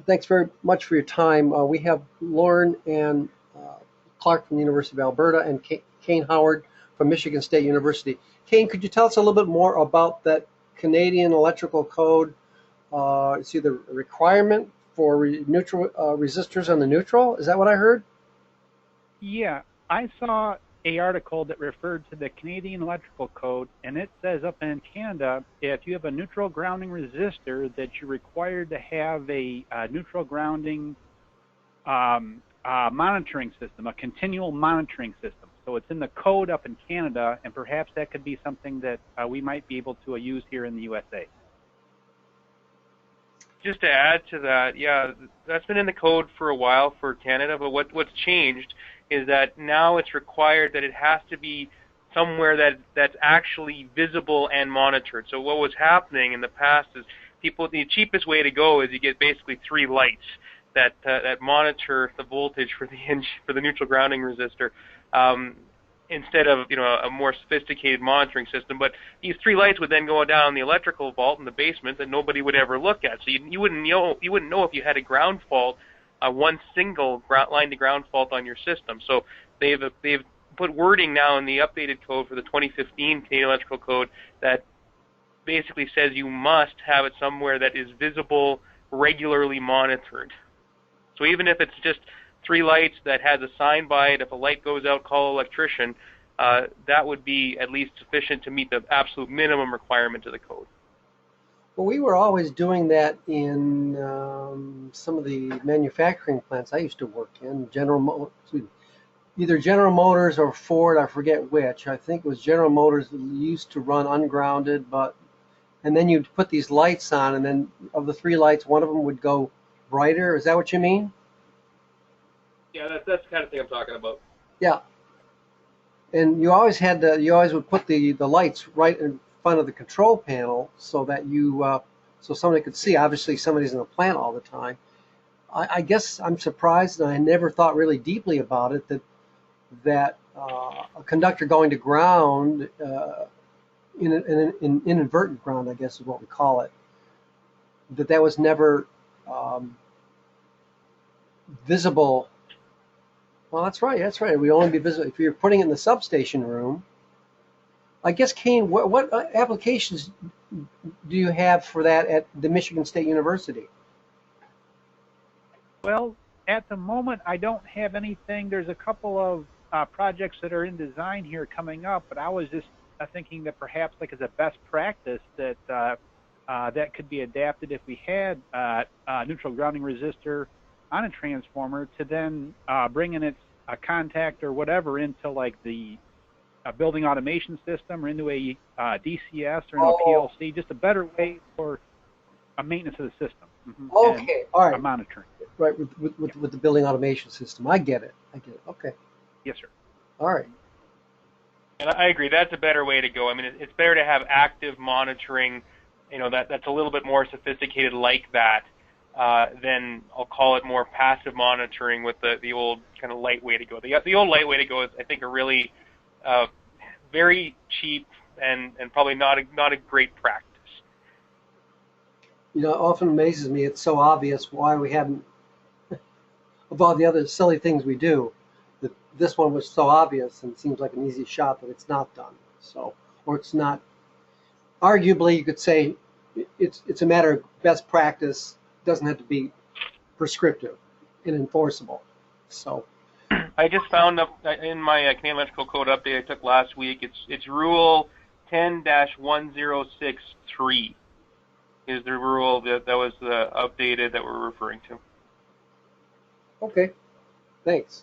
Thanks very much for your time. We have Lauren and Clark from the University of Alberta and Kane Howard from Michigan State University. Kane, could you tell us a little bit more about that Canadian electrical code? It's either a requirement for neutral resistors on the neutral. Is that what I heard? Yeah, I saw a article that referred to the Canadian Electrical Code, and it says up in Canada, if you have a neutral grounding resistor, that you're required to have a neutral grounding monitoring system, a continual monitoring system. So it's in the code up in Canada, and perhaps that could be something that we might be able to use here in the USA. Just to add to that, yeah, that's been in the code for a while for Canada, but what's changed is that now it's required that it has to be somewhere that's actually visible and monitored. So what was happening in the past is the cheapest way to go is you get basically 3 lights that monitor the voltage for the neutral grounding resistor. Instead of a more sophisticated monitoring system. But these 3 lights would then go down the electrical vault in the basement that nobody would ever look at. So you wouldn't know if you had a ground fault, one single line to ground fault on your system. So they've put wording now in the updated code for the 2015 Canadian Electrical Code that basically says you must have it somewhere that is visible, regularly monitored. So even if it's just 3 lights that has a sign by it, if a light goes out, call an electrician, that would be at least sufficient to meet the absolute minimum requirement of the code. Well, we were always doing that in some of the manufacturing plants I used to work in. Either General Motors or Ford, I forget which. I think it was General Motors that used to run ungrounded, and then you'd put these lights on, and then of the 3 lights, one of them would go brighter. Is that what you mean? Yeah, that's the kind of thing I'm talking about. Yeah. And you always would put the lights right in front of the control panel so that so somebody could see. Obviously, somebody's in the plant all the time. I guess I'm surprised, and I never thought really deeply about it, that a conductor going to ground, in an inadvertent ground, I guess is what we call it, that was never visible. Well, that's right. That's right. It would only be visible if you're putting it in the substation room. I guess, Kane, what applications do you have for that at the Michigan State University? Well, at the moment, I don't have anything. There's a couple of projects that are in design here coming up, but I was just thinking that perhaps, like as a best practice, that that could be adapted if we had a neutral grounding resistor on a transformer to then bring in its contact or whatever into like the building automation system or into a DCS or into a PLC, just a better way for a maintenance of the system. Okay, all right. Monitoring. Right, with the building automation system. I get it. Okay. Yes, sir. All right. And I agree. That's a better way to go. I mean, it's better to have active monitoring, that's a little bit more sophisticated like that, than I'll call it more passive monitoring with the old kind of light way to go. The old light way to go is, I think, a really very cheap and probably not a great practice. It often amazes me. It's so obvious why we haven't, of all the other silly things we do, that this one was so obvious and seems like an easy shot that it's not done. So, or it's not. Arguably, you could say it's a matter of best practice. It doesn't have to be prescriptive and enforceable. So, I just found up in my Canadian Electrical Code update I took last week. It's Rule 10-1063 is the rule that was updated that we're referring to. Okay, thanks.